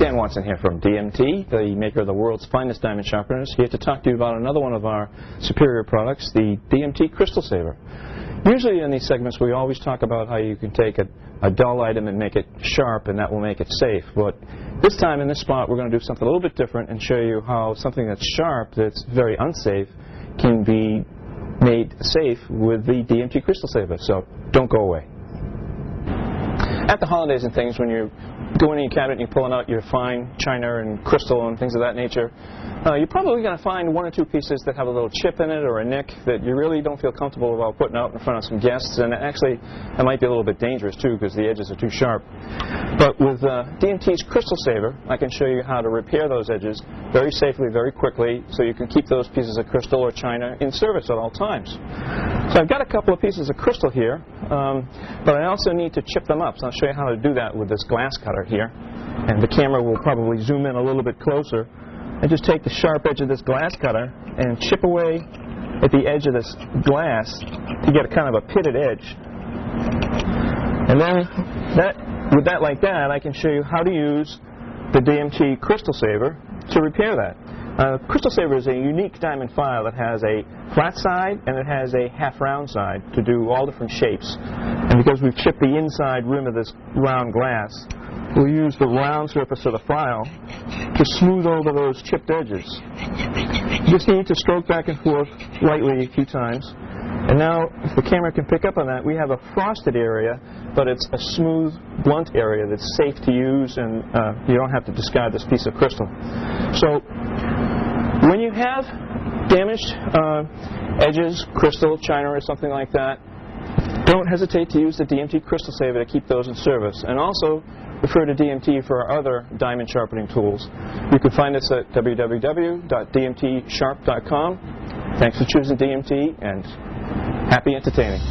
Dan Watson here from DMT, the maker of the world's finest diamond sharpeners, here to talk to you about another one of our superior products, the DMT Crystal Saver. Usually in these segments we always talk about how you can take a dull item and make it sharp, and that will make it safe. But this time in this spot we're going to do something a little bit different and show you how something that's sharp, that's very unsafe, can be made safe with the DMT Crystal Saver. So don't go away. At the holidays and things, when you go into your cabinet and you're pulling out your fine china and crystal and things of that nature, you're probably going to find one or two pieces that have a little chip in it or a nick that you really don't feel comfortable about putting out in front of some guests, and actually it might be a little bit dangerous too because the edges are too sharp. But with DMT's Crystal Saver, I can show you how to repair those edges very safely, very quickly, so you can keep those pieces of crystal or china in service at all times. So I've got a couple of pieces of crystal here, but I also need to chip them up, so I'll show you how to do that with this glass cutter here. And the camera will probably zoom in a little bit closer. And just take the sharp edge of this glass cutter and chip away at the edge of this glass to get a kind of a pitted edge. And then with that like that, I can show you how to use the DMT Crystal Saver to repair that. Crystal Saver is a unique diamond file that has a flat side and it has a half round side to do all different shapes. And because we've chipped the inside rim of this round glass, we'll use the round surface of the file to smooth over those chipped edges. You just need to stroke back and forth lightly a few times. And now, if the camera can pick up on that, we have a frosted area, but it's a smooth, blunt area that's safe to use, and you don't have to discard this piece of crystal. So, when you have damaged edges, crystal, china, or something like that, don't hesitate to use the DMT Crystal Saver to keep those in service. And also, refer to DMT for our other diamond sharpening tools. You can find us at www.dmtsharp.com. Thanks for choosing DMT, and happy entertaining.